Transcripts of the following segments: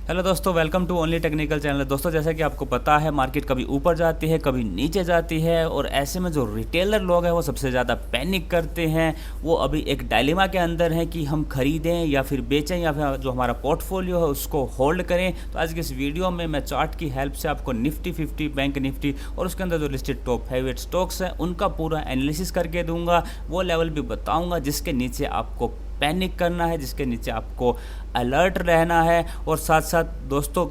Hello दोस्तों, welcome to only technical channel. दोस्तों, जैसा कि आपको पता है मार्केट कभी ऊपर जाती है कभी नीचे जाती है और ऐसे में जो रिटेलर लोग हैं वो सबसे ज़्यादा पैनिक करते हैं। वो अभी एक डायलेमा के अंदर हैं कि हम खरीदें या फिर बेचें या फिर जो हमारा पोर्टफोलियो है उसको होल्ड करें। तो आज की इस वीडियो में मैं चार्ट की हेल्प से आपको निफ्टी 50, बैंक निफ्टी और उसके अंदर जो लिस्टेड टॉप 5 स्टॉक्स हैं उनका पूरा एनालिसिस करके दूंगा। वो लेवल भी बताऊँगा जिसके नीचे आपको पैनिक करना है, जिसके नीचे आपको अलर्ट रहना है। और साथ साथ दोस्तों,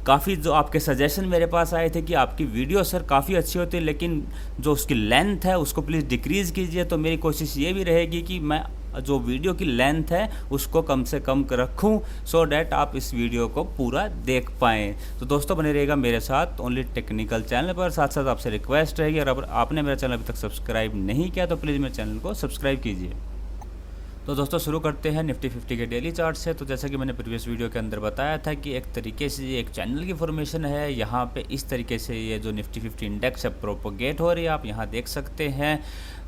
काफ़ी जो आपके सजेशन मेरे पास आए थे कि आपकी वीडियो सर काफ़ी अच्छी होती है लेकिन जो उसकी लेंथ है उसको प्लीज़ डिक्रीज़ कीजिए। तो मेरी कोशिश ये भी रहेगी कि मैं जो वीडियो की लेंथ है उसको कम से कम रखूं सो डैट आप इस वीडियो को पूरा देख पाएँ। तो दोस्तों, बने रहेगा मेरे साथ ओनली टेक्निकल चैनल पर। साथ साथ आपसे रिक्वेस्ट रहेगी, अगर आपने मेरा चैनल अभी तक सब्सक्राइब नहीं किया तो प्लीज़ मेरे चैनल को सब्सक्राइब कीजिए। तो दोस्तों, शुरू करते हैं निफ्टी 50 के डेली चार्ट से। तो जैसा कि मैंने प्रीवियस वीडियो के अंदर बताया था कि एक तरीके से ये एक चैनल की फॉर्मेशन है। यहाँ पे इस तरीके से ये जो निफ्टी 50 इंडेक्स है प्रोपोगेट हो रही है। आप यहाँ देख सकते हैं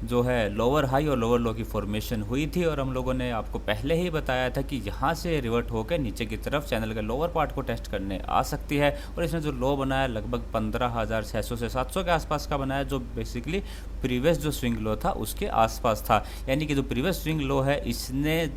जो है लोअर हाई और लोअर लो की फॉर्मेशन हुई थी और हम लोगों ने आपको पहले ही बताया था कि यहाँ से रिवर्ट होकर नीचे की तरफ चैनल के लोअर पार्ट को टेस्ट करने आ सकती है। और इसने जो लो बनाया लगभग 15,600 से 700 के आसपास का बनाया, जो बेसिकली प्रीवियस जो स्विंग लो था उसके आसपास था। यानी कि जो प्रीवियस स्विंग लो है इसने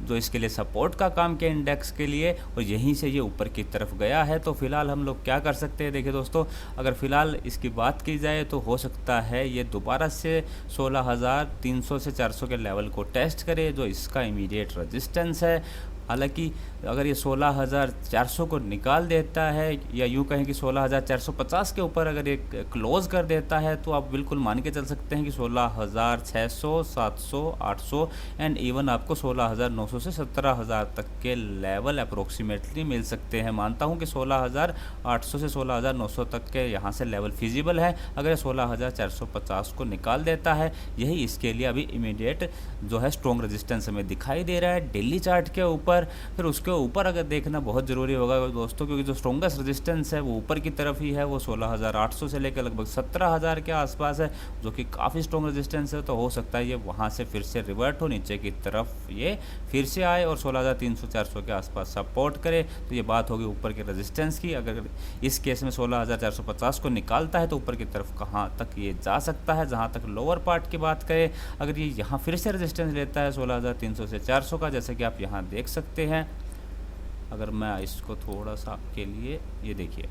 जो इसके लिए सपोर्ट का काम किया इंडेक्स के लिए और यहीं से ये ऊपर की तरफ गया है। तो फिलहाल हम लोग क्या कर सकते हैं, देखिए दोस्तों, अगर फ़िलहाल इसकी बात की जाए तो हो सकता है ये दोबारा से 16,300 से 400 के लेवल को टेस्ट करे, जो इसका इमीडिएट रेजिस्टेंस है। हालांकि अगर ये 16,400 को निकाल देता है या यूँ कहें कि 16,450 के ऊपर अगर ये क्लोज़ कर देता है तो आप बिल्कुल मान के चल सकते हैं कि 16,600, 700, 800 एंड इवन आपको 16,900 से 17,000 तक के लेवल अप्रोक्सीमेटली मिल सकते हैं। मानता हूँ कि 16,800 से 16,900 तक के यहाँ से लेवल फिजिबल है। अगर 16,450 को निकाल देता है, यही इसके लिए अभी इमीडिएट जो है स्ट्रॉन्ग रेजिस्टेंस हमें दिखाई दे रहा है डेली चार्ट के ऊपर। फिर उसके ऊपर अगर देखना बहुत ज़रूरी होगा दोस्तों, क्योंकि जो स्ट्रॉन्गेस्ट रेजिस्टेंस है वो ऊपर की तरफ ही है। वो 16,800 से लेकर लगभग 17,000 के आसपास है, जो कि काफ़ी स्ट्रॉन्ग रेजिस्टेंस है। तो हो सकता है ये वहाँ से फिर से रिवर्ट हो, नीचे की तरफ ये फिर से आए और 16,300, 400 के आसपास सपोर्ट करे। तो ये बात होगी ऊपर के रेजिस्टेंस की। अगर इस केस में 16,450 को निकालता है तो ऊपर की तरफ कहाँ तक ये जा सकता है। जहाँ तक लोअर पार्ट की बात करें, अगर ये यहाँ फिर से रेजिस्टेंस लेता है 16,300 से 400 का, जैसे कि आप यहाँ देख सकते हैं। अगर मैं इसको थोड़ा सा आपके लिए ये देखिए,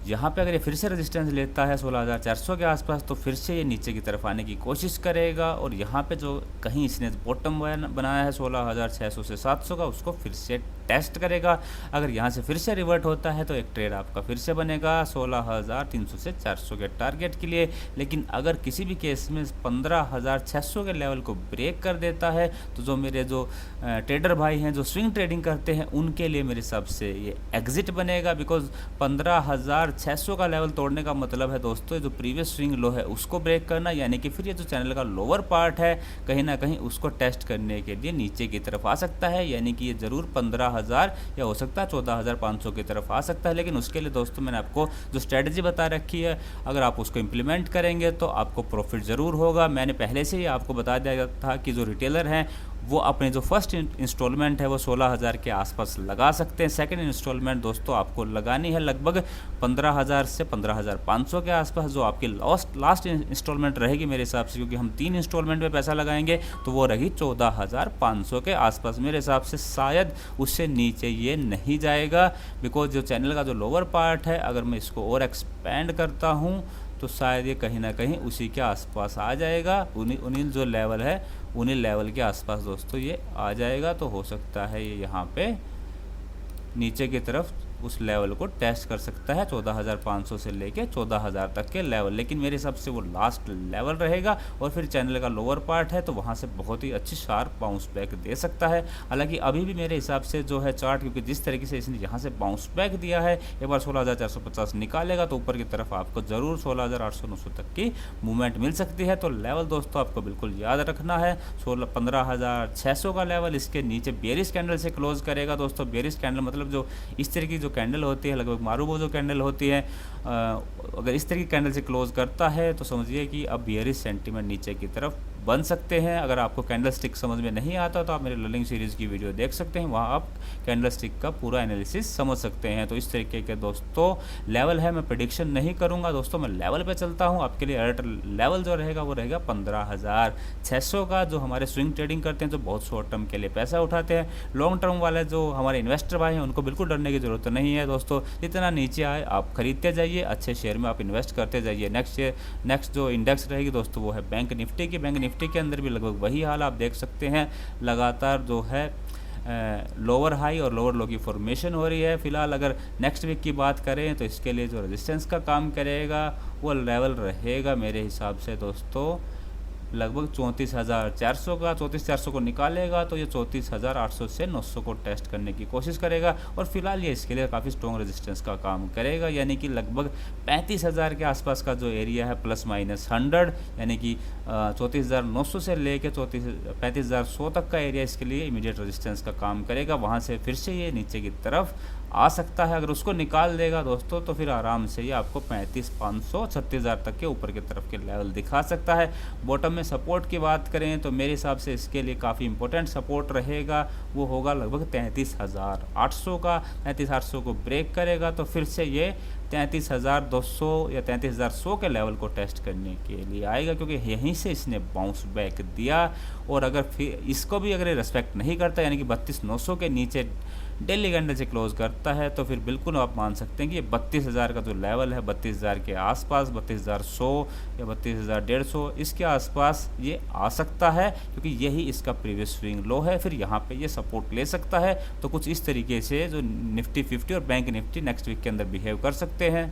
यहाँ पे अगर ये फिर से रेजिस्टेंस लेता है 16,400 के आसपास तो फिर से ये नीचे की तरफ आने की कोशिश करेगा और यहाँ पे जो कहीं इसने बॉटम बनाया है 16,600 से 700 का, उसको फिर से टेस्ट करेगा। अगर यहाँ से फिर से रिवर्ट होता है तो एक ट्रेड आपका फिर से बनेगा 16,300 से 400 के टारगेट के लिए। लेकिन अगर किसी भी केस में 15,600 के लेवल को ब्रेक कर देता है तो जो मेरे जो ट्रेडर भाई हैं जो स्विंग ट्रेडिंग करते हैं उनके लिए मेरे हिसाब से ये एग्जिट बनेगा। बिकॉज 15,600 का लेवल तोड़ने का मतलब है दोस्तों जो प्रीवियस स्विंग लो है उसको ब्रेक करना, यानी कि फिर ये जो चैनल का लोअर पार्ट है कहीं ना कहीं उसको टेस्ट करने के लिए नीचे की तरफ आ सकता है। यानी कि ये ज़रूर 15,000 या हो सकता है 14,500 की तरफ आ सकता है। लेकिन उसके लिए दोस्तों मैंने आपको जो स्ट्रेटजी बता रखी है, अगर आप उसको इम्प्लीमेंट करेंगे तो आपको प्रॉफिट ज़रूर होगा। मैंने पहले से ही आपको बता दिया था कि जो रिटेलर हैं वो अपने जो फर्स्ट इंस्टॉलमेंट है वो 16,000 के आसपास लगा सकते हैं। सेकंड इंस्टॉलमेंट दोस्तों आपको लगानी है लगभग 15,000 से 15,500 के आसपास, जो आपकी लास्ट इंस्टॉलमेंट रहेगी मेरे हिसाब से, क्योंकि हम 3 इंस्टॉलमेंट में पैसा लगाएंगे तो वो रही 14,500 के आसपास। मेरे हिसाब से शायद उससे नीचे ये नहीं जाएगा। बिकॉज जो चैनल का जो लोअर पार्ट है अगर मैं इसको और एक्सपेंड करता हूँ तो शायद ये कहीं ना कहीं उसी के आसपास आ जाएगा। उन्हीं जो लेवल है उन्हीं लेवल के आसपास दोस्तों ये आ जाएगा। तो हो सकता है ये यहाँ पे नीचे की तरफ उस लेवल को टेस्ट कर सकता है 14,500 से लेके 14,000 तक के लेवल। लेकिन मेरे हिसाब से वो लास्ट लेवल रहेगा और फिर चैनल का लोअर पार्ट है तो वहाँ से बहुत ही अच्छी शार्प बाउंस बैक दे सकता है। हालांकि अभी भी मेरे हिसाब से जो है चार्ट, क्योंकि जिस तरीके से इसने यहाँ से बाउंस बैक दिया है, एक बार 16,450 निकालेगा तो ऊपर की तरफ आपको ज़रूर 16,800-900 तक की मूवमेंट मिल सकती है। तो लेवल दोस्तों आपको बिल्कुल याद रखना है 15,600 का लेवल। इसके नीचे बेरिश कैंडल से क्लोज करेगा दोस्तों। बेरिश कैंडल मतलब जो इस तरह की जो कैंडल होती है, लगभग मारूबो जो कैंडल होती है, अगर इस तरह की कैंडल से क्लोज करता है तो समझिए कि अब बियरिश सेंटीमेंट नीचे की तरफ बन सकते हैं। अगर आपको कैंडल स्टिक समझ में नहीं आता तो आप मेरे लर्निंग सीरीज़ की वीडियो देख सकते हैं, वहाँ आप कैंडल स्टिक का पूरा एनालिसिस समझ सकते हैं। तो इस तरीके के दोस्तों लेवल है, मैं प्रेडिक्शन नहीं करूँगा दोस्तों, मैं लेवल पे चलता हूँ। आपके लिए अलर्ट लेवल जो रहेगा वो रहेगा 15,600 का। जो हमारे स्विंग ट्रेडिंग करते हैं, जो बहुत शॉर्ट टर्म के लिए पैसा उठाते हैं, लॉन्ग टर्म वाले जो हमारे इन्वेस्टर भाई हैं, उनको बिल्कुल डरने की ज़रूरत नहीं है दोस्तों। जितना नीचे आए आप खरीदते जाइए, अच्छे शेयर में आप इन्वेस्ट करते जाइए। नेक्स्ट जो इंडेक्स रहेगी दोस्तों वो है बैंक निफ्टी की। बैंक निफ्टी के अंदर भी लगभग वही हाल आप देख सकते हैं, लगातार जो है लोअर हाई और लोअर लो की फॉर्मेशन हो रही है। फिलहाल अगर नेक्स्ट वीक की बात करें तो इसके लिए जो रेजिस्टेंस का काम करेगा वो लेवल रहेगा मेरे हिसाब से दोस्तों लगभग 34,400 का। 34,400 को निकालेगा तो ये 34,800 से 900 को टेस्ट करने की कोशिश करेगा, और फिलहाल ये इसके लिए काफ़ी स्ट्रॉन्ग रेजिस्टेंस का काम करेगा, यानी कि लगभग 35,000 के आसपास का जो एरिया है ±100, यानी कि 34,900 से लेके 35,100 तक का एरिया इसके लिए इमीडिएट रेजिस्टेंस का काम करेगा। वहाँ से फिर से ये नीचे की तरफ आ सकता है। अगर उसको निकाल देगा दोस्तों तो फिर आराम से ये आपको 35,500 36,000 तक के ऊपर की तरफ के लेवल दिखा सकता है। बॉटम में सपोर्ट की बात करें तो मेरे हिसाब से इसके लिए काफ़ी इंपॉर्टेंट सपोर्ट रहेगा, वो होगा लगभग 33,800 का। 33,800 को ब्रेक करेगा तो फिर से ये 33,200 या 33,100 के लेवल को टेस्ट करने के लिए आएगा, क्योंकि यहीं से इसने बाउंस बैक दिया। और अगर फिर इसको भी अगर रिस्पेक्ट नहीं करता, यानी कि 32,900 के नीचे डेली कैंडल से क्लोज करता है, तो फिर बिल्कुल आप मान सकते हैं कि ये 32,000 का जो लेवल है, 32,000 के आसपास, 32,100 या 32,150 इसके आसपास ये आ सकता है, क्योंकि यही इसका प्रीवियस स्विंग लो है। फिर यहाँ पे ये सपोर्ट ले सकता है। तो कुछ इस तरीके से जो निफ्टी 50 और बैंक निफ्टी नेक्स्ट वीक के अंदर बिहेव कर सकते हैं।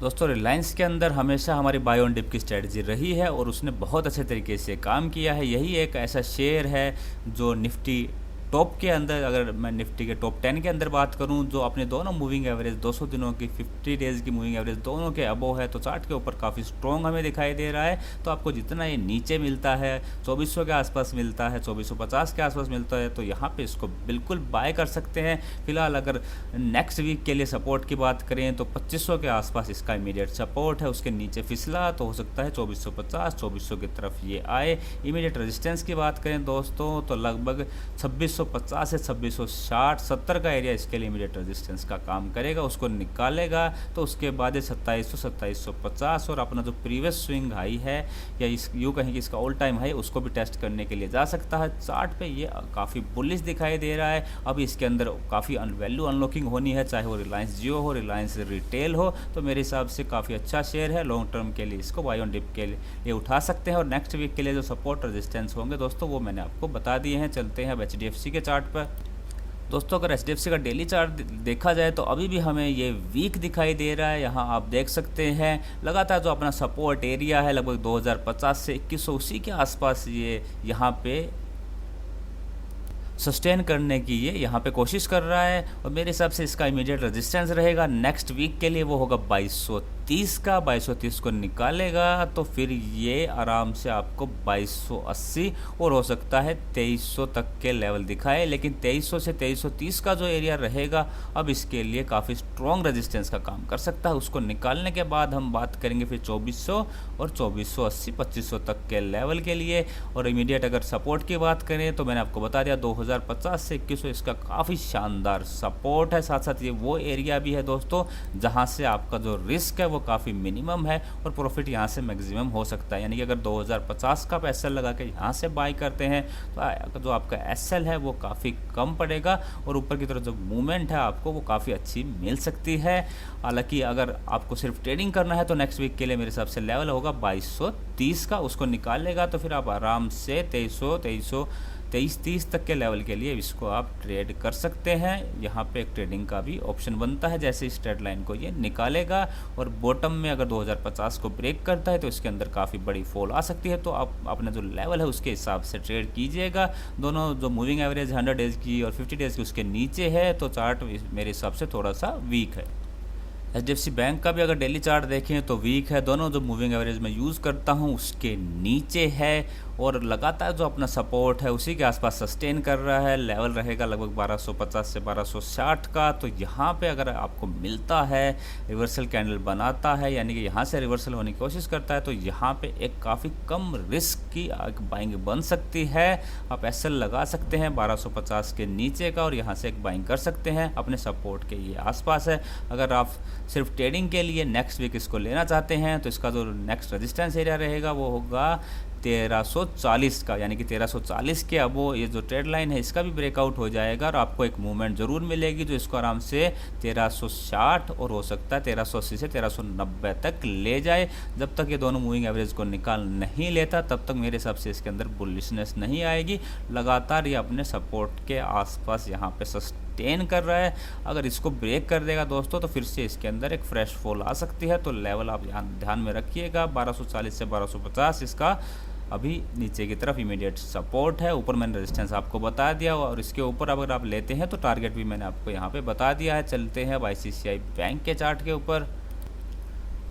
दोस्तों रिलायंस के अंदर हमेशा हमारी बाय ऑन डिप की स्ट्रेटजी रही है और उसने बहुत अच्छे तरीके से काम किया है। यही एक ऐसा शेयर है जो निफ्टी टॉप के अंदर, अगर मैं निफ्टी के टॉप 10 के अंदर बात करूं, जो अपने दोनों मूविंग एवरेज 200 दिनों की 50 डेज़ की मूविंग एवरेज दोनों के अबो है, तो चार्ट के ऊपर काफ़ी स्ट्रॉन्ग हमें दिखाई दे रहा है। तो आपको जितना ये नीचे मिलता है, 2400 के आसपास मिलता है, 2450 के आसपास मिलता है, तो यहाँ पे इसको बिल्कुल बाय कर सकते हैं। फिलहाल अगर नेक्स्ट वीक के लिए सपोर्ट की बात करें तो 2500 के आसपास इसका इमीडिएट सपोर्ट है। उसके नीचे फिसला तो हो सकता है 2450 2400 की तरफ ये आए। इमीडिएट रेजिस्टेंस की बात करें दोस्तों तो लगभग 2650 से 2660 70 का एरिया इसके लिए इमीडिएट रेजिस्टेंस का काम करेगा। उसको निकालेगा तो उसके बाद 2700 2750 और अपना जो प्रीवियस स्विंग हाई है, या इस यूँ कहें कि इसका ऑल टाइम हाई, उसको भी टेस्ट करने के लिए जा सकता है। चार्ट पे ये काफ़ी बुलिश दिखाई दे रहा है। अब इसके अंदर काफ़ी वैल्यू अनलॉकिंग होनी है, चाहे वो रिलायंस जियो हो, रिलायंस रिटेल हो, तो मेरे हिसाब से काफ़ी अच्छा शेयर है। लॉन्ग टर्म के लिए इसको बाय ऑन डिप के लिए उठा सकते हैं। और नेक्स्ट वीक के लिए जो सपोर्ट रेजिस्टेंस होंगे दोस्तों वो मैंने आपको बता दिए हैं। चलते हैं अब HDFC के चार्ट पर। दोस्तों अगर HDFC का डेली चार्ट देखा जाए तो अभी भी हमें ये वीक दिखाई दे रहा है। यहाँ आप देख सकते हैं लगातार जो अपना सपोर्ट एरिया है लगभग 2050 से 2100 उसी के आसपास ये यहाँ पे सस्टेन करने की ये यहाँ पे कोशिश कर रहा है। और मेरे हिसाब से इसका इमीडिएट रेजिस्टेंस रहेगा नेक्स्ट वीक के लिए, वो होगा 2230 का। 2230 को निकालेगा तो फिर ये आराम से आपको 2280 और हो सकता है 2300 तक के लेवल दिखाए। लेकिन 2300 से 2330 का जो एरिया रहेगा अब इसके लिए काफ़ी स्ट्रॉन्ग रेजिस्टेंस का काम कर सकता है। उसको निकालने के बाद हम बात करेंगे फिर 2400 और 2480 2500 तक के लेवल के लिए। और इमीडिएट अगर सपोर्ट की बात करें तो मैंने आपको बता दिया 2050 से 2100 इसका काफ़ी शानदार सपोर्ट है। साथ साथ ये वो एरिया भी है दोस्तों जहाँ से आपका जो रिस्क है वो काफ़ी मिनिमम है और प्रॉफिट यहाँ से मैक्सिमम हो सकता है। यानी कि अगर 2050 का एस एल लगा के यहाँ से बाई करते हैं तो जो आपका एस एल है वो काफ़ी कम पड़ेगा और ऊपर की तरफ जो मूवमेंट है आपको वो काफ़ी अच्छी मिल सकती है। हालांकि अगर आपको सिर्फ ट्रेडिंग करना है तो नेक्स्ट वीक के लिए मेरे हिसाब से लेवल होगा 2230 का। उसको निकालेगा तो फिर आप आराम से 2330 तक के लेवल के लिए इसको आप ट्रेड कर सकते हैं। यहाँ पे एक ट्रेडिंग का भी ऑप्शन बनता है जैसे इस ट्रेड लाइन को ये निकालेगा। और बॉटम में अगर 2050 को ब्रेक करता है तो इसके अंदर काफ़ी बड़ी फॉल आ सकती है। तो आप अपना जो लेवल है उसके हिसाब से ट्रेड कीजिएगा। दोनों जो मूविंग एवरेज 100 डेज़ की और 50 डेज़ की उसके नीचे है तो चार्ट मेरे हिसाब से थोड़ा सा वीक है। HDFC बैंक का भी अगर डेली चार्ट देखें तो वीक है। दोनों जो मूविंग एवरेज मैं यूज़ करता हूं उसके नीचे है और लगातार जो अपना सपोर्ट है उसी के आसपास सस्टेन कर रहा है। लेवल रहेगा लगभग 1250 से 1260 का। तो यहाँ पे अगर आपको मिलता है, रिवर्सल कैंडल बनाता है, यानी कि यहाँ से रिवर्सल होने की कोशिश करता है, तो यहाँ पे एक काफ़ी कम रिस्क की बाइंग बन सकती है। आप एसएल लगा सकते हैं 1250 के नीचे का और यहाँ से एक बाइंग कर सकते हैं। अपने सपोर्ट के ये आसपास है। अगर आप सिर्फ ट्रेडिंग के लिए नेक्स्ट वीक इसको लेना चाहते हैं तो इसका जो नेक्स्ट रेजिस्टेंस एरिया रहेगा वो होगा 1340 का, यानी कि 1340 के अब वो ये जो ट्रेड लाइन है इसका भी ब्रेकआउट हो जाएगा और आपको एक मूवमेंट ज़रूर मिलेगी जो इसको आराम से 1360 और हो सकता है 1380 से 1390 तक ले जाए। जब तक ये दोनों मूविंग एवरेज को निकाल नहीं लेता तब तक मेरे हिसाब से इसके अंदर बुलिशनेस नहीं आएगी। लगातार ये अपने सपोर्ट के आसपास यहाँ पे सस्टेन कर रहा है। अगर इसको ब्रेक कर देगा दोस्तों तो फिर से इसके अंदर एक फ्रेश फॉल आ सकती है। तो लेवल आप यहाँ ध्यान में रखिएगा 1240 से 1250 इसका अभी नीचे की तरफ इमीडिएट सपोर्ट है। ऊपर मैंने रेजिस्टेंस आपको बता दिया और इसके ऊपर अगर आप लेते हैं तो टारगेट भी मैंने आपको यहाँ पे बता दिया है। चलते हैं अब ICICI बैंक के चार्ट के ऊपर।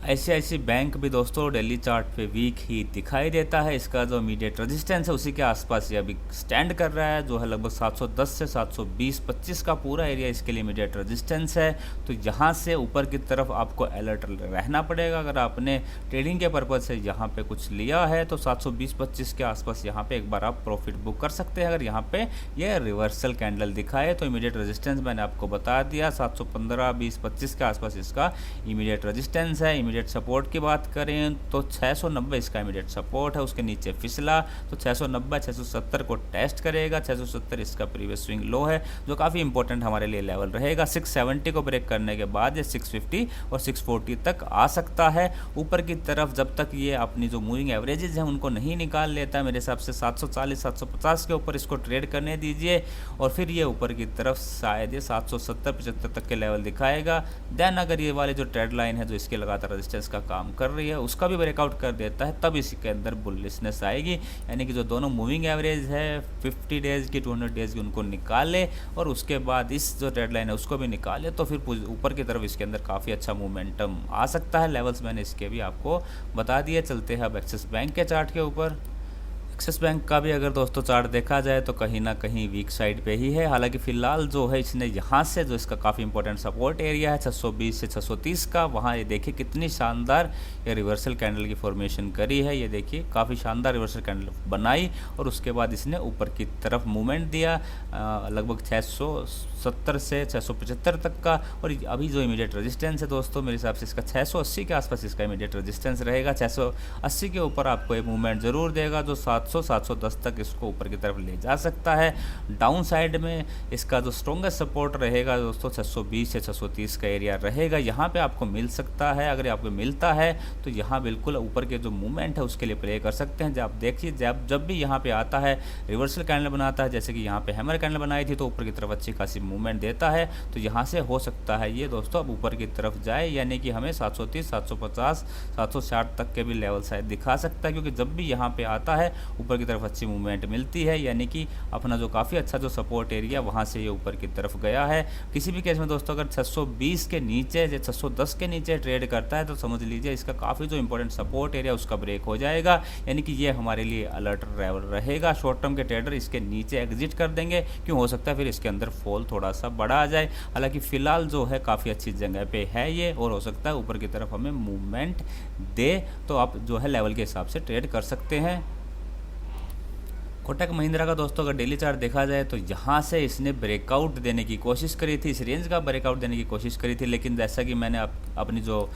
ICICI बैंक भी दोस्तों डेली चार्ट पे वीक ही दिखाई देता है। इसका जो इमीडिएट रेजिस्टेंस है उसी के आसपास ये अभी स्टैंड कर रहा है, जो है लगभग 710 से 720-25 का पूरा एरिया इसके लिए इमीडिएट रेजिस्टेंस है। तो यहाँ से ऊपर की तरफ आपको अलर्ट रहना पड़ेगा। अगर आपने ट्रेडिंग के पर्पज़ से यहाँ पे कुछ लिया है तो 720-25 के आसपास यहाँ पे एक बार आप प्रॉफिट बुक कर सकते हैं। अगर यहाँ पे ये रिवर्सल कैंडल दिखाए तो इमीडिएट रेजिस्टेंस मैंने आपको बता दिया 715-20-25 के आसपास इसका इमीडिएट रेजिस्टेंस है। इमीडिएट सपोर्ट की बात करें तो 690 इसका इमीडिएट सपोर्ट है। उसके नीचे फिसला तो 690 670 को टेस्ट करेगा। 670 इसका प्रीवियस स्विंग लो है जो काफ़ी इंपॉर्टेंट हमारे लिए लेवल रहेगा। 670 को ब्रेक करने के बाद ये 650 और 640 तक आ सकता है ऊपर की तरफ। जब तक ये अपनी जो मूविंग एवरेजेस हैं उनको नहीं निकाल लेता मेरे हिसाब से 740-750 के ऊपर इसको ट्रेड करने दीजिए और फिर ये ऊपर की तरफ शायद ये 770-75 तक के लेवल दिखाएगा। देन अगर ये वाले जो ट्रेड लाइन है जो इसके लगातार रेजिस्टेंस का काम कर रही है उसका भी ब्रेकआउट कर देता है तब इसके अंदर बुलिशनेस आएगी। यानी कि जो दोनों मूविंग एवरेज है 50 डेज़ की 200 डेज़ की उनको निकाले और उसके बाद इस जो ट्रेड लाइन है उसको भी निकाले तो फिर ऊपर की तरफ इसके अंदर काफ़ी अच्छा मोमेंटम आ सकता है। लेवल्स मैंने इसके भी आपको बता दिए। चलते हैं अब एक्सिस बैंक के चार्ट के ऊपर। एक्सिस बैंक का भी अगर दोस्तों चार्ट देखा जाए तो कहीं ना कहीं वीक साइड पे ही है। हालांकि फ़िलहाल जो है इसने यहाँ से जो इसका काफ़ी इंपॉर्टेंट सपोर्ट एरिया है 620 से 630 का, वहाँ ये देखिए कितनी शानदार ये रिवर्सल कैंडल की फॉर्मेशन करी है। ये देखिए काफ़ी शानदार रिवर्सल कैंडल बनाई और उसके बाद इसने ऊपर की तरफ मूवमेंट दिया लगभग 670 से 675 तक का। और अभी जो इमीडिएट रेजिस्टेंस है दोस्तों मेरे हिसाब से इसका 680 के आसपास इसका इमीडिएट रेजिस्टेंस रहेगा। 680 के ऊपर आपको एक मूवमेंट ज़रूर देगा जो 700-710 तक इसको ऊपर की तरफ ले जा सकता है। डाउन साइड में इसका जो स्ट्रॉन्गेस्ट सपोर्ट रहेगा दोस्तों 620 से 630 का एरिया रहेगा। यहाँ पे आपको मिल सकता है। अगर आपको मिलता है तो यहाँ बिल्कुल ऊपर के जो मूवमेंट है उसके लिए प्ले कर सकते हैं। जब देखिए जब भी यहाँ पे आता है रिवर्सल कैंडल बनाता है, जैसे कि यहाँ पे हैमर कैंडल बनाई थी तो ऊपर की तरफ अच्छी खासी मूवमेंट देता है। तो यहाँ से हो सकता है ये दोस्तों अब ऊपर की तरफ जाए, यानी कि हमें 730, 750, 760 तक के भी लेवल शायद दिखा सकता है। क्योंकि जब भी यहाँ पे आता है ऊपर की तरफ अच्छी मूवमेंट मिलती है, यानी कि अपना जो काफ़ी अच्छा जो सपोर्ट एरिया वहाँ से ये ऊपर की तरफ गया है। किसी भी केस में दोस्तों अगर 620 के नीचे 610 के नीचे ट्रेड करता है तो समझ लीजिए इसका काफ़ी जो इंपॉर्टेंट सपोर्ट एरिया उसका ब्रेक हो जाएगा। यानी कि ये हमारे लिए अलर्ट रहेगा। शॉर्ट टर्म के ट्रेडर इसके नीचे एग्जिट कर देंगे, क्यों हो सकता है फिर इसके अंदर फॉल थोड़ा सा बड़ा आ जाए। हालांकि फ़िलहाल जो है काफ़ी अच्छी जगह पे है ये और हो सकता है ऊपर की तरफ हमें मूवमेंट दे, तो आप जो है लेवल के हिसाब से ट्रेड कर सकते हैं। कोटक महिंद्रा का दोस्तों अगर डेली चार्ट देखा जाए तो यहाँ से इसने ब्रेकआउट देने की कोशिश करी थी, इस रेंज का ब्रेकआउट देने की कोशिश करी थी। लेकिन जैसा कि मैंने अपनी जो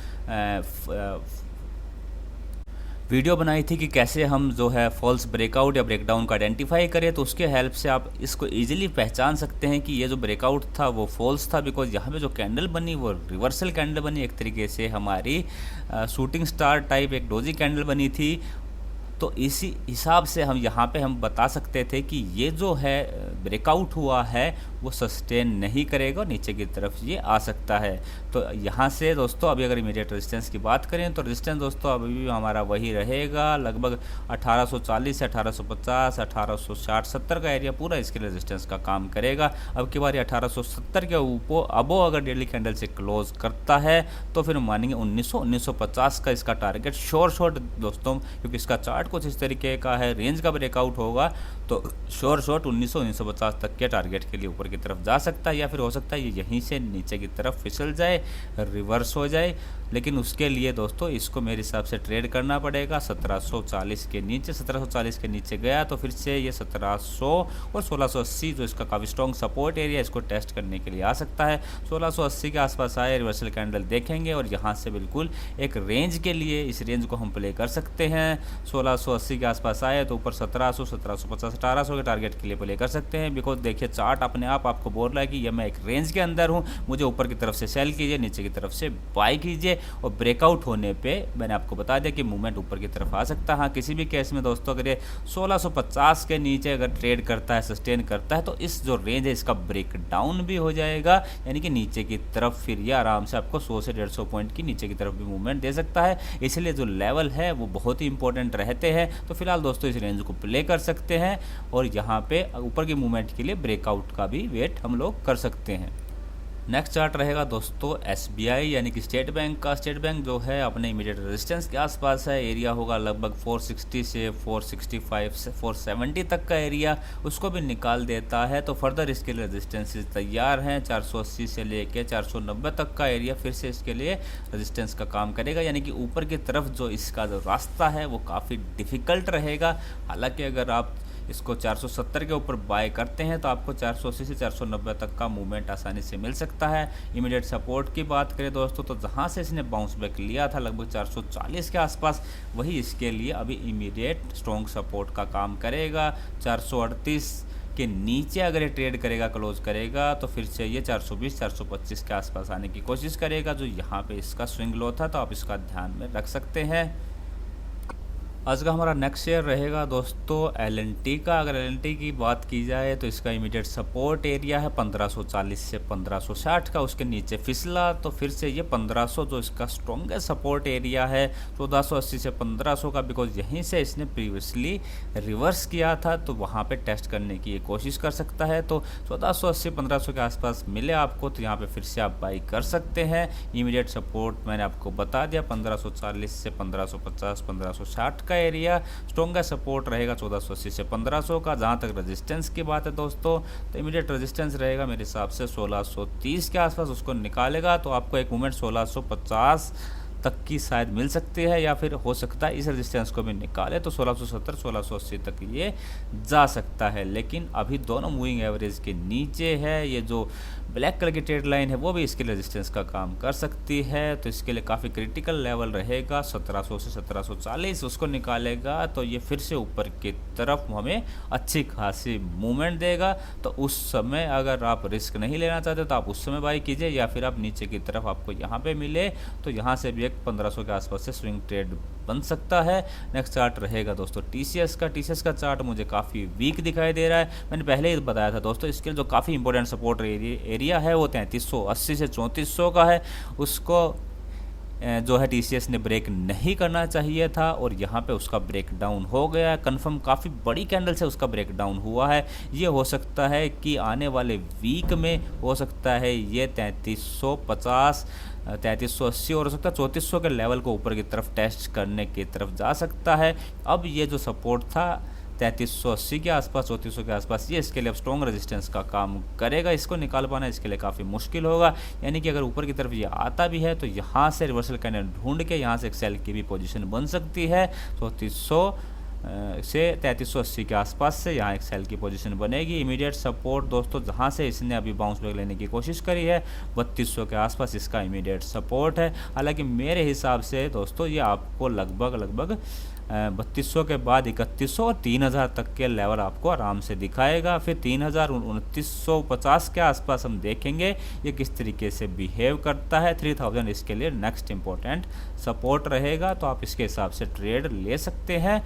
वीडियो बनाई थी कि कैसे हम जो है फॉल्स ब्रेकआउट या ब्रेकडाउन को आइडेंटिफाई करें, तो उसके हेल्प से आप इसको इजीली पहचान सकते हैं कि ये जो ब्रेकआउट था वो फॉल्स था। बिकॉज यहाँ पे जो कैंडल बनी वो रिवर्सल कैंडल बनी, एक तरीके से हमारी शूटिंग स्टार टाइप एक डोजी कैंडल बनी थी। तो इसी हिसाब से हम यहाँ पे हम बता सकते थे कि ये जो है ब्रेकआउट हुआ है वो सस्टेन नहीं करेगा और नीचे की तरफ ये आ सकता है। तो यहाँ से दोस्तों अभी अगर इमीडिएट रेजिस्टेंस की बात करें तो रेजिस्टेंस दोस्तों अभी भी हमारा वही रहेगा, लगभग 1840 से 1850, 1860, 70 का एरिया पूरा इसके रेजिस्टेंस का काम करेगा। अब की बार 1870 के ऊपर अबो अगर डेली कैंडल से क्लोज करता है तो फिर मानेंगे 1950 का इसका टारगेट श्योर शॉट दोस्तों, क्योंकि इसका चार्ट कुछ इस तरीके का है, रेंज का ब्रेकआउट होगा तो श्योर शॉट 1950 तक के टारगेट के लिए ऊपर की तरफ जा सकता है, या फिर हो सकता है ये यहीं से नीचे की तरफ फिसल जाए, रिवर्स हो जाए। लेकिन उसके लिए दोस्तों इसको मेरे हिसाब से ट्रेड करना पड़ेगा 1740 के नीचे। 1740 के नीचे गया तो फिर से ये 1700 और 1680 जो इसका काफ़ी स्ट्रॉन्ग सपोर्ट एरिया, इसको टेस्ट करने के लिए आ सकता है। 1680 के आसपास आए, रिवर्सल कैंडल देखेंगे और यहाँ से बिल्कुल एक रेंज के लिए इस रेंज को हम प्ले कर सकते हैं। 1680 के आसपास आए तो ऊपर 1700, 1750, 1800 के टारगेट के लिए प्ले कर सकते हैं। बिकॉज देखिए चार्ट अपने आप आपको बोल रहा है कि ये मैं एक रेंज के अंदर हूँ, मुझे ऊपर की तरफ से सेल कीजिए, नीचे की तरफ से बाय कीजिए, और ब्रेकआउट होने पे मैंने आपको बता दिया कि मूवमेंट ऊपर की तरफ आ सकता है। हाँ, किसी भी केस में दोस्तों अगर ये 1650 के नीचे अगर ट्रेड करता है, सस्टेन करता है, तो इस जो रेंज है इसका ब्रेक डाउन भी हो जाएगा, यानी कि नीचे की तरफ फिर ये आराम से आपको 100 से 150 पॉइंट की नीचे की तरफ भी मूवमेंट दे सकता है। इसलिए जो लेवल है वो बहुत ही इंपॉर्टेंट रहते हैं। तो फिलहाल दोस्तों इस रेंज को प्ले कर सकते हैं और यहाँ पे ऊपर की मूवमेंट के लिए ब्रेकआउट का भी वेट हम लोग कर सकते हैं। नेक्स्ट चार्ट रहेगा दोस्तों SBI यानी कि स्टेट बैंक का। स्टेट बैंक जो है अपने इमीडिएट रेजिस्टेंस के आसपास है, एरिया होगा लगभग 460 से 465 से 470 तक का एरिया, उसको भी निकाल देता है। तो फर्दर इसके लिए रेजिस्टेंसेस तैयार हैं, 480 से लेके 490 तक का एरिया फिर से इसके लिए रेजिस्टेंस का काम करेगा, यानी कि ऊपर की तरफ जो इसका जो रास्ता है वो काफ़ी डिफ़िकल्ट रहेगा। हालांकि अगर आप इसको 470 के ऊपर बाय करते हैं तो आपको 480 से 490 तक का मूवमेंट आसानी से मिल सकता है। इमीडिएट सपोर्ट की बात करें दोस्तों तो जहां से इसने बाउंस बैक लिया था लगभग 440 के आसपास, वही इसके लिए अभी इमीडिएट स्ट्रॉन्ग सपोर्ट का काम करेगा। 438 के नीचे अगर ये ट्रेड करेगा, क्लोज करेगा, तो फिर से ये 420 425 के आसपास आने की कोशिश करेगा, जो यहाँ पे इसका स्विंग लो था, तो आप इसका ध्यान में रख सकते हैं। आज का हमारा नेक्स्ट शेयर रहेगा दोस्तों L&T का। अगर L&T की बात की जाए तो इसका इमीडिएट सपोर्ट एरिया है 1540 से 1560 का, उसके नीचे फिसला तो फिर से ये 1500 जो इसका स्ट्रॉन्गेस्ट सपोर्ट एरिया है 1480 से 1500 का, बिकॉज यहीं से इसने प्रीवियसली रिवर्स किया था तो वहाँ पे टेस्ट करने की ये कोशिश कर सकता है। तो 1480 1500 के आसपास मिले आपको तो यहाँ पे फिर से आप बाई कर सकते हैं। इमीडिएट सपोर्ट मैंने आपको बता दिया 1540 से 1550 1560 का एरिया, स्ट्रॉन्गेस्ट सपोर्ट रहेगा 1480 से 1500 का। जहाँ तक रेजिस्टेंस की बात है दोस्तों तो इमीडिएट रेजिस्टेंस रहेगा मेरे हिसाब से 1630 के आसपास, उसको निकालेगा तो आपको एक मूवमेंट 1650 तक की शायद मिल सकती है, या फिर हो सकता है इस रेजिस्टेंस को भी निकाले तो 1670 1680 तक ये जा सकता है। लेकिन अभी दोनों मूविंग एवरेज के नीचे है, ये जो ब्लैक कलर की ट्रेड लाइन है वो भी इसके रेजिस्टेंस का काम कर सकती है, तो इसके लिए काफ़ी क्रिटिकल लेवल रहेगा 1700 से 1740, उसको निकालेगा तो ये फिर से ऊपर की तरफ हमें अच्छी खासी मूवमेंट देगा। तो उस समय अगर आप रिस्क नहीं लेना चाहते तो आप उस समय बाई कीजिए, या फिर आप नीचे की तरफ आपको यहाँ पे मिले तो यहाँ से भी एक 1500 के आसपास से स्विंग ट्रेड बन सकता है। नेक्स्ट चार्ट रहेगा दोस्तों TCS का। TCS का चार्ट मुझे काफ़ी वीक दिखाई दे रहा है, मैंने पहले ही बताया था दोस्तों इसके जो काफ़ी इंपॉर्टेंट सपोर्ट एरिया है वो 3380 से 3400 का है, उसको जो है TCS ने ब्रेक नहीं करना चाहिए था और यहाँ पे उसका ब्रेक डाउन हो गया है कंफर्म। काफ़ी बड़ी कैंडल से उसका ब्रेक डाउन हुआ है, ये हो सकता है कि आने वाले वीक में हो सकता है ये 3350 3380 और हो सकता है 3400 के लेवल को ऊपर की तरफ टेस्ट करने की तरफ जा सकता है। अब ये जो सपोर्ट था 3380 के आसपास 3400 के आसपास, ये इसके लिए अब स्ट्रॉन्ग रेजिस्टेंस का काम करेगा, इसको निकाल पाना इसके लिए काफ़ी मुश्किल होगा। यानी कि अगर ऊपर की तरफ ये आता भी है तो यहाँ से रिवर्सल कैंडल ढूंढ के यहाँ से एक सेल की भी पोजीशन बन सकती है। 3400 से 3380 के आसपास से यहाँ एक सेल की पोजीशन बनेगी। इमीडिएट सपोर्ट दोस्तों जहाँ से इसने अभी बाउंस बैक लेने की कोशिश करी है 3200 के आसपास इसका इमीडिएट सपोर्ट है। हालांकि मेरे हिसाब से दोस्तों ये आपको लगभग 3200 के बाद 3100 और 3000 तक के लेवल आपको आराम से दिखाएगा। फिर 3000 2950 के आसपास हम देखेंगे ये किस तरीके से बिहेव करता है। 3000 इसके लिए नेक्स्ट इम्पोर्टेंट सपोर्ट रहेगा, तो आप इसके हिसाब से ट्रेड ले सकते हैं।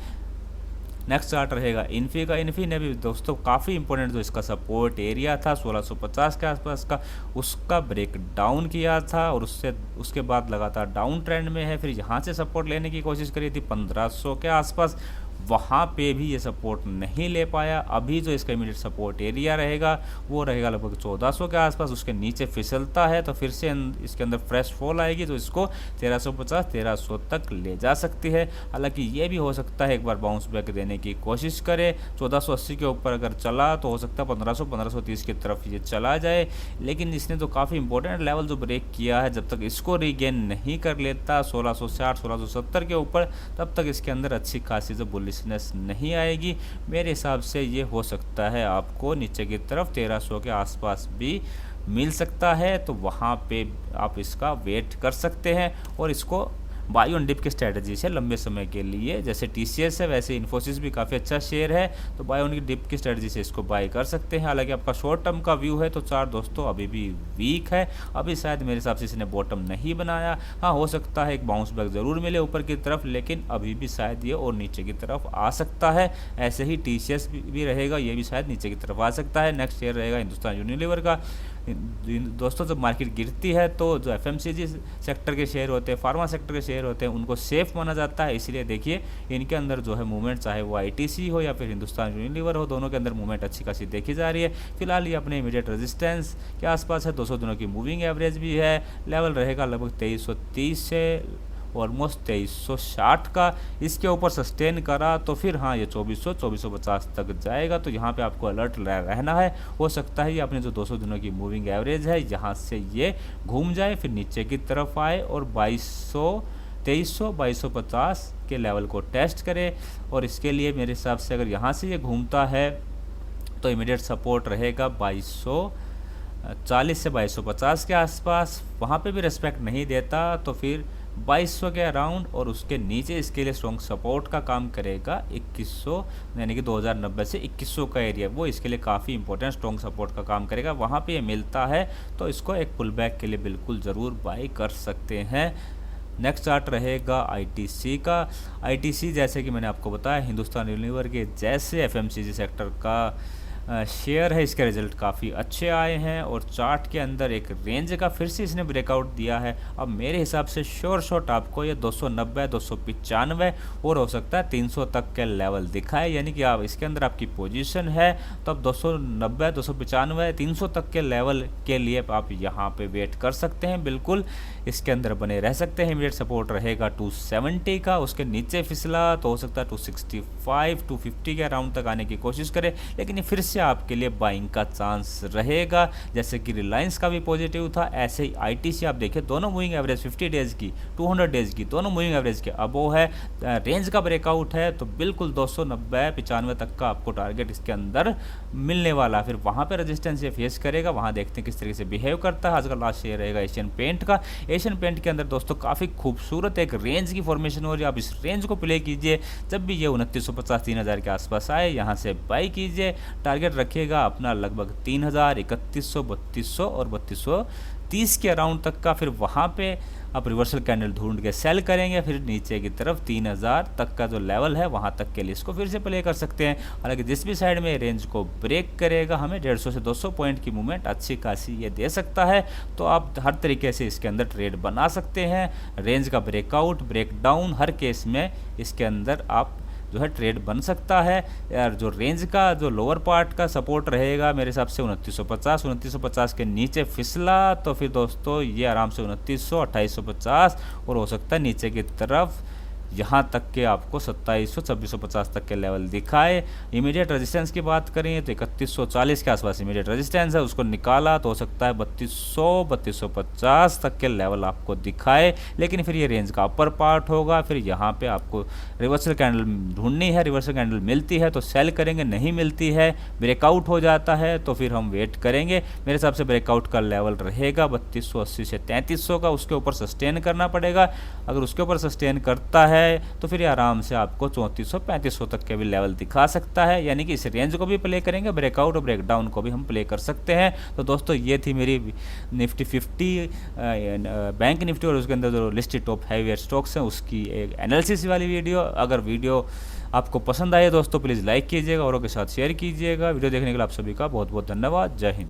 नेक्स्ट चार्ट रहेगा इन्फी का। इन्फी ने भी दोस्तों काफ़ी इंपॉर्टेंट जो इसका सपोर्ट एरिया था 1650 के आसपास का, उसका ब्रेक डाउन किया था और उसके बाद लगातार डाउन ट्रेंड में है। फिर यहाँ से सपोर्ट लेने की कोशिश करी थी 1500 के आसपास, वहाँ पे भी ये सपोर्ट नहीं ले पाया। अभी जो इसका इमीडिएट सपोर्ट एरिया रहेगा वो रहेगा लगभग 1400 के आसपास। उसके नीचे फिसलता है तो फिर से इसके अंदर फ्रेश फॉल आएगी तो इसको 1350 1300 तक ले जा सकती है। हालांकि ये भी हो सकता है एक बार बाउंस बैक देने की कोशिश करे, 1480 के ऊपर अगर चला तो हो सकता है 1500 1530 की तरफ ये चला जाए। लेकिन इसने तो काफ़ी इंपॉर्टेंट लेवल जो ब्रेक किया है, जब तक इसको रीगेन नहीं कर लेता 1660 1670 के ऊपर, तब तक इसके अंदर अच्छी खासी जो बुलिशनेस नहीं आएगी। मेरे हिसाब से ये हो सकता है आपको नीचे की तरफ 1300 के आसपास भी मिल सकता है, तो वहाँ पे आप इसका वेट कर सकते हैं। और इसको बाई ऑन डिप की स्ट्रैटेजी से लंबे समय के लिए, जैसे TCS है वैसे इन्फोसिस भी काफ़ी अच्छा शेयर है, तो बाई ऑन डिप की स्ट्रैटेजी से इसको बाई कर सकते हैं। हालांकि आपका शॉर्ट टर्म का व्यू है तो चार्ट दोस्तों अभी भी वीक है, अभी शायद मेरे हिसाब से इसने बॉटम नहीं बनाया। हाँ, हो सकता है एक बाउंस बैक ज़रूर मिले ऊपर की तरफ, लेकिन अभी भी शायद ये और नीचे की तरफ आ सकता है। ऐसे ही TCS भी रहेगा, ये भी शायद नीचे की तरफ आ सकता है। नेक्स्ट शेयर रहेगा हिंदुस्तान यूनिलीवर का। दोस्तों जब मार्केट गिरती है तो जो FMCG सेक्टर के शेयर होते हैं, फार्मा सेक्टर के शेयर होते हैं, उनको सेफ माना जाता है। इसलिए देखिए इनके अंदर जो है मूवमेंट, चाहे वो ITC हो या फिर हिंदुस्तान यूनिलीवर हो, दोनों के अंदर मूवमेंट अच्छी खासी देखी जा रही है। फिलहाल ये अपने इमीडिएट रेजिस्टेंस के आसपास है, 200 दिनों की मूविंग एवरेज भी है। लेवल रहेगा लगभग 2330 से ऑलमोस्ट 2360 का। इसके ऊपर सस्टेन करा तो फिर हाँ ये 2400 2450 तक जाएगा, तो यहाँ पे आपको अलर्ट रहना है। हो सकता है ये अपने जो 200 दिनों की मूविंग एवरेज है यहाँ से ये घूम जाए, फिर नीचे की तरफ आए और 2200 2300 2250 के लेवल को टेस्ट करे। और इसके लिए मेरे हिसाब से अगर यहाँ से ये घूमता है तो इमीडिएट सपोर्ट रहेगा 2240 से 2250 के आसपास। वहाँ पे भी रिस्पेक्ट नहीं देता तो फिर 2200 के अराउंड, और उसके नीचे इसके लिए स्ट्रॉन्ग सपोर्ट का काम करेगा 2100, यानी कि 2090 से 2100 का एरिया, वो इसके लिए काफ़ी इंपॉर्टेंट स्ट्रॉन्ग सपोर्ट का काम करेगा। वहाँ पे ये मिलता है तो इसको एक पुल बैक के लिए बिल्कुल ज़रूर बाई कर सकते हैं। नेक्स्ट चार्ट रहेगा ITC का। ITC जैसे कि मैंने आपको बताया हिंदुस्तान यूनिलीवर के जैसे FMCG सेक्टर का शेयर है, इसके रिजल्ट काफ़ी अच्छे आए हैं और चार्ट के अंदर एक रेंज का फिर से इसने ब्रेकआउट दिया है। अब मेरे हिसाब से श्योर शॉट आपको ये 290 295 और हो सकता है 300 तक के लेवल दिखाए, यानी कि आप इसके अंदर आपकी पोजीशन है तो अब 290 295 300 तक के लेवल के लिए आप यहाँ पे वेट कर सकते हैं, बिल्कुल इसके अंदर बने रह सकते हैं। इमीडिएट सपोर्ट रहेगा 270 का, उसके नीचे फिसला तो हो सकता है 265 250 के अराउंड तक आने की कोशिश करे, लेकिन ये फिर से आपके लिए बाइंग का चांस रहेगा। जैसे कि रिलायंस का भी पॉजिटिव था, ऐसे ही ITC आप देखिए दोनों मूविंग एवरेज 50 डेज की 200 डेज की दोनों मूविंग एवरेज के अबो है। रेंज का ब्रेकआउट है तो बिल्कुल 290 95 तक का आपको टारगेट इसके अंदर मिलने वाला। फिर वहाँ पे रेजिस्टेंस ये फेस करेगा, वहाँ देखते हैं किस तरीके से बिहेव करता है। आज का लास्ट शेयर रहेगा एशियन पेंट का। एशियन पेंट के अंदर दोस्तों काफ़ी खूबसूरत एक रेंज की फॉर्मेशन हो रही है, आप इस रेंज को प्ले कीजिए। जब भी ये 2950 3000 के आसपास आए यहाँ से बाई कीजिए, टारगेट रखिएगा अपना लगभग 3000 3100 3200 और 3230 के अराउंड तक का। फिर वहाँ पे आप रिवर्सल कैंडल ढूंढ के सेल करेंगे, फिर नीचे की तरफ 3000 तक का जो लेवल है वहाँ तक के लिए इसको फिर से प्ले कर सकते हैं। हालांकि जिस भी साइड में रेंज को ब्रेक करेगा हमें 150 से 200 पॉइंट की मूवमेंट अच्छी खासी ये दे सकता है, तो आप हर तरीके से इसके अंदर ट्रेड बना सकते हैं। रेंज का ब्रेकआउट ब्रेकडाउन हर केस में इसके अंदर आप जो है ट्रेड बन सकता है। यार जो रेंज का जो लोअर पार्ट का सपोर्ट रहेगा मेरे हिसाब से 2950 के नीचे फिसला तो फिर दोस्तों ये आराम से 2900 2850 और हो सकता है नीचे की तरफ यहाँ तक के आपको 2700 2650 तक के लेवल दिखाए। इमीडिएट रेजिस्टेंस की बात करें तो 3140 के आसपास इमीडिएट रेजिस्टेंस है, उसको निकाला तो हो सकता है 3200 3250 तक के लेवल आपको दिखाए, लेकिन फिर ये रेंज का अपर पार्ट होगा। फिर यहाँ पे आपको रिवर्सल कैंडल ढूंढनी है, रिवर्सल कैंडल मिलती है तो सेल करेंगे, नहीं मिलती है ब्रेकआउट हो जाता है तो फिर हम वेट करेंगे। मेरे हिसाब से ब्रेकआउट का लेवल रहेगा 3280 से 3300 का, उसके ऊपर सस्टेन करना पड़ेगा। अगर उसके ऊपर सस्टेन करता है तो फिर ये आराम से आपको 3400 3500 तक के भी लेवल दिखा सकता है, यानी कि इस रेंज को भी प्ले करेंगे, ब्रेकआउट और ब्रेकडाउन को भी हम प्ले कर सकते हैं। तो दोस्तों ये थी मेरी निफ्टी 50 बैंक निफ्टी और उसके अंदर जो लिस्टेड टॉप हैवीवेट स्टॉक्स हैं उसकी एक एनालिसिस वाली वीडियो। अगर वीडियो आपको पसंद आए दोस्तों प्लीज़ लाइक कीजिएगा, औरों के साथ शेयर कीजिएगा। वीडियो देखने के लिए आप सभी का बहुत बहुत धन्यवाद। जय हिंद।